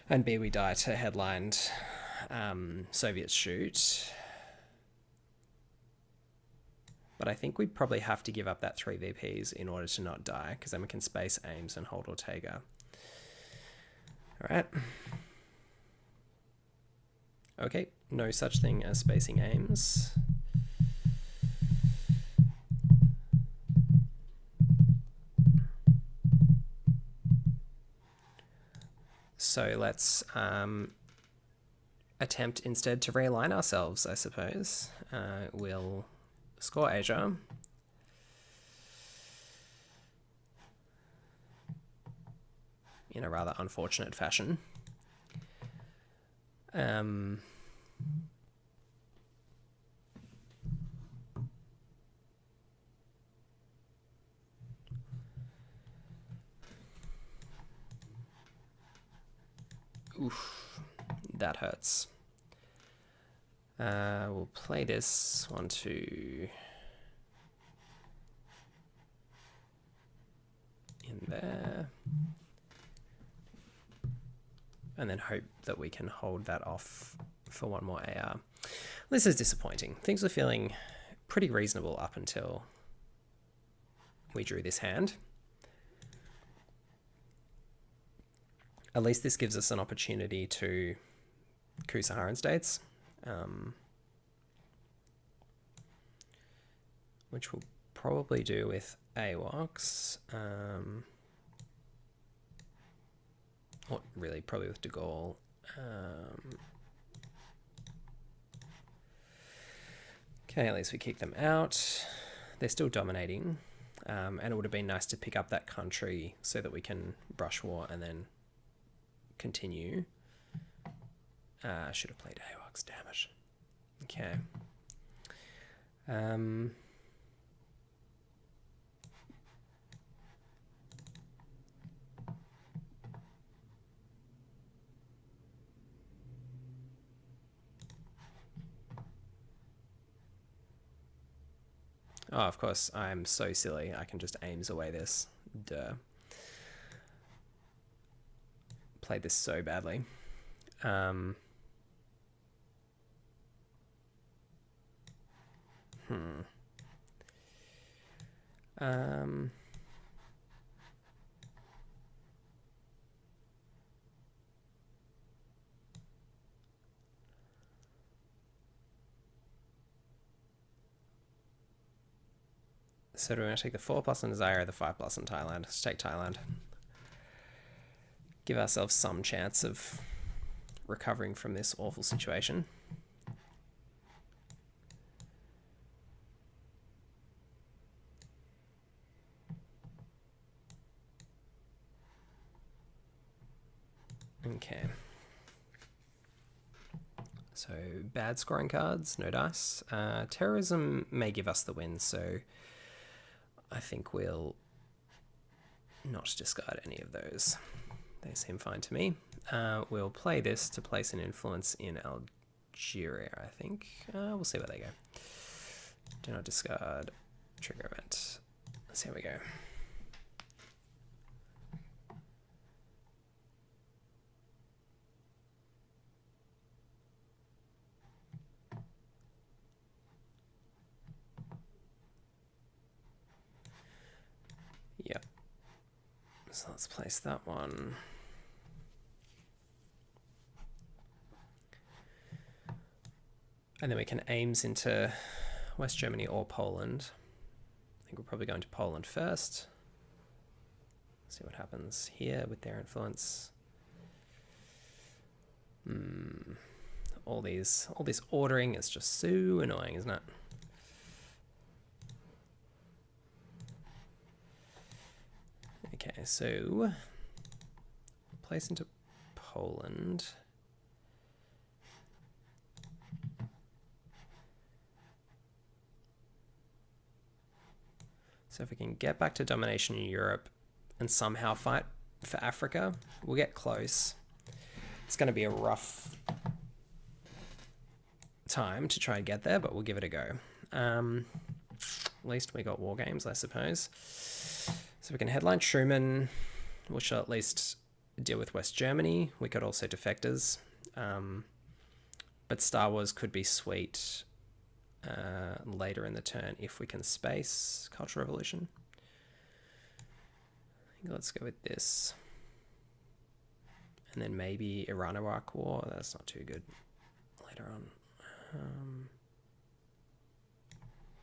A: and B, we die to headlined Soviet Shoot. But I think we probably have to give up that 3 VPs in order to not die, because then we can space aims and hold Ortega. All right. Okay, no such thing as spacing aims. So let's attempt instead to realign ourselves, I suppose. We'll score Asia. In a rather unfortunate fashion. Oof, that hurts. We'll play this 1, 2 in there. And then hope that we can hold that off for one more AR. This is disappointing. Things were feeling pretty reasonable up until we drew this hand. At least this gives us an opportunity to coup Saharan states, which we'll probably do with AWOCs. Or really, probably with de Gaulle. Okay, at least we kick them out. They're still dominating. And it would have been nice to pick up that country so that we can brush war and then continue. Should have played AWOCs, damn it. Okay. Oh, of course, I'm so silly. I can just aims away this. Duh. Played this so badly. So do we want to take the 4+ on Zaire or the 5+ on Thailand? Let's take Thailand. Give ourselves some chance of recovering from this awful situation. Okay. So bad scoring cards, no dice. Terrorism may give us the win, so I think we'll not discard any of those. They seem fine to me. We'll play this to place an influence in Algeria, I think. We'll see where they go. Do not discard trigger event. Let's see how we go. Yep. So let's place that one. And then we can aims into West Germany or Poland. I think we're probably going to Poland first. See what happens here with their influence. All this ordering is just so annoying, isn't it? Okay, so place into Poland. So if we can get back to domination in Europe and somehow fight for Africa, we'll get close. It's going to be a rough time to try and get there, but we'll give it a go. At least we got war games, I suppose. So we can headline Truman, which shall at least deal with West Germany. We could also defectors. But Star Wars could be sweet later in the turn if we can space Cultural Revolution. I think let's go with this. And then maybe Iran-Iraq War. That's not too good later on.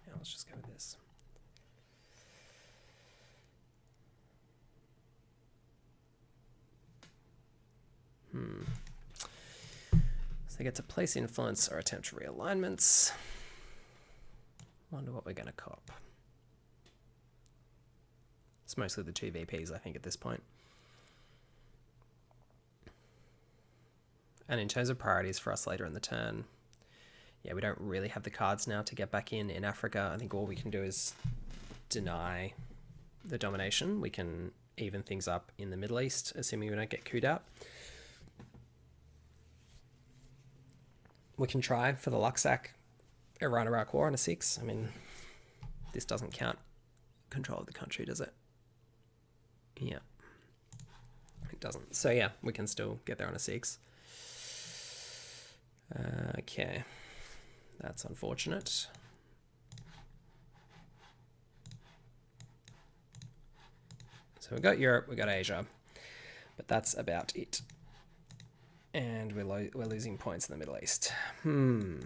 A: Yeah, let's just go with this. So they get to place influence or attempt realignments. Wonder what we're going to cop. It's mostly the 2 VPs, I think, at this point. And in terms of priorities for us later in the turn, yeah, we don't really have the cards now to get back in Africa. I think all we can do is deny the domination. We can even things up in the Middle East, assuming we don't get couped out. We can try for the Luxac Iran-Iraq war on a 6. I mean, this doesn't count control of the country, does it? Yeah. It doesn't. So yeah, we can still get there on a 6. Okay. That's unfortunate. So we've got Europe, we've got Asia, but that's about it. And we're losing points in the Middle East. We're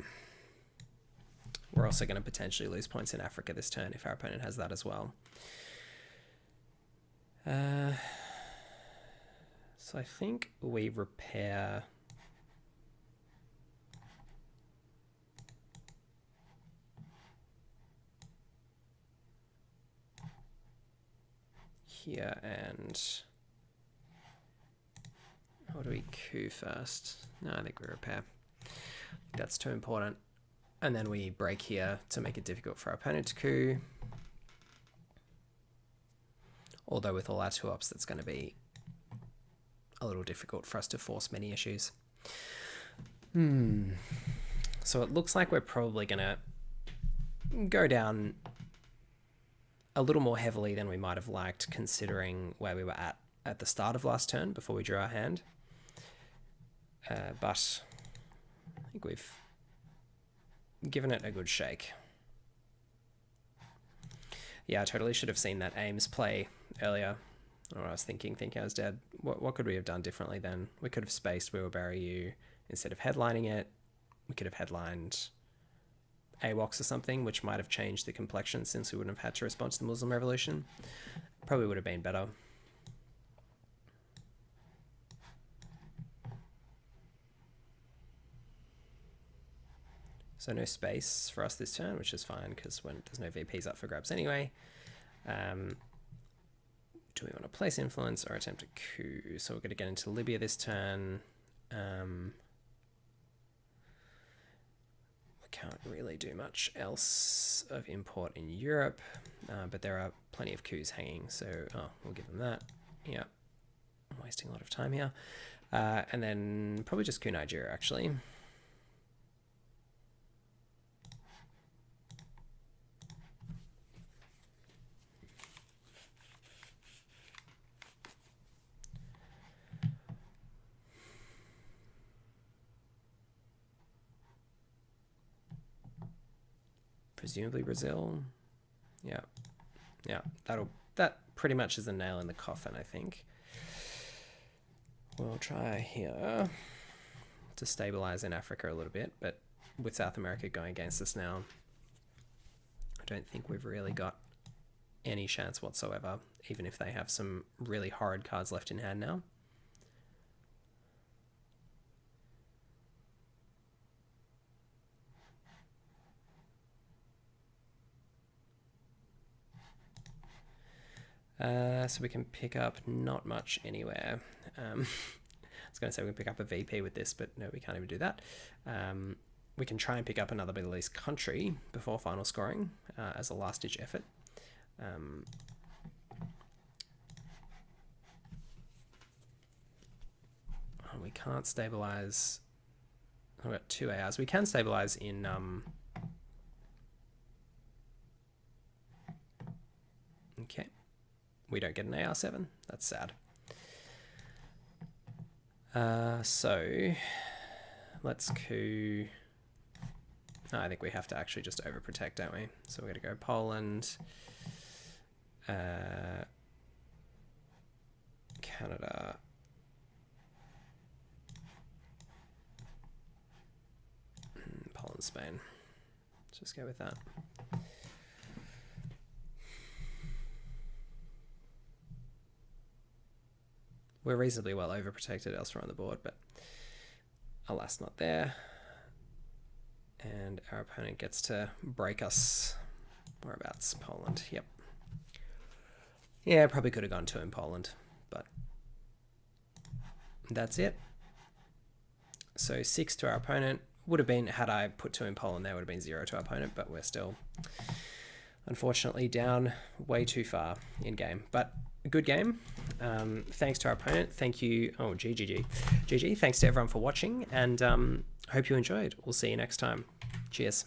A: also going to potentially lose points in Africa this turn if our opponent has that as well. So I think we repair... here, and or do we coup first? No, I think we repair. That's too important. And then we break here to make it difficult for our opponent to coup. Although with all our 2-ups, that's going to be a little difficult for us to force many issues. So it looks like we're probably going to go down a little more heavily than we might have liked, considering where we were at the start of last turn before we drew our hand. But I think we've given it a good shake. Yeah, I totally should have seen that Ames play earlier. Or I was thinking I was dead. What could we have done differently then? We could have spaced We Will Bury You instead of headlining it. We could have headlined AWOX or something, which might have changed the complexion since we wouldn't have had to respond to the Muslim Revolution. Probably would have been better. So no space for us this turn, which is fine because when there's no VPs up for grabs anyway. Do we want to place influence or attempt a coup? So we're going to get into Libya this turn. We can't really do much else of import in Europe, but there are plenty of coups hanging, so we'll give them that. Yeah, I'm wasting a lot of time here. And then probably just coup Nigeria, actually. Presumably Brazil. Yeah. That pretty much is a nail in the coffin, I think. We'll try here to stabilize in Africa a little bit, but with South America going against us now, I don't think we've really got any chance whatsoever, even if they have some really horrid cards left in hand now. So we can pick up not much anywhere. I was going to say we can pick up a VP with this, but no, we can't even do that. We can try and pick up another Middle East country before final scoring as a last-ditch effort. We can't stabilize. I've got 2 ARs. We can stabilize in... Okay. We don't get an AR7. That's sad. So let's coup. I think we have to actually just overprotect, don't we? So we're going to go Poland, Canada, Poland, Spain. Let's just go with that. We're reasonably well overprotected elsewhere on the board, but alas, not there. And our opponent gets to break us. Whereabouts? Poland. Yep. Yeah, probably could have gone 2 in Poland, but that's it. So 6 to our opponent. Would have been, had I put 2 in Poland, there would have been 0 to our opponent, but we're still, unfortunately, down way too far in game. But good game. Thanks to our opponent. Thank you. Oh, GG. Thanks to everyone for watching, and I hope you enjoyed. We'll see you next time. Cheers.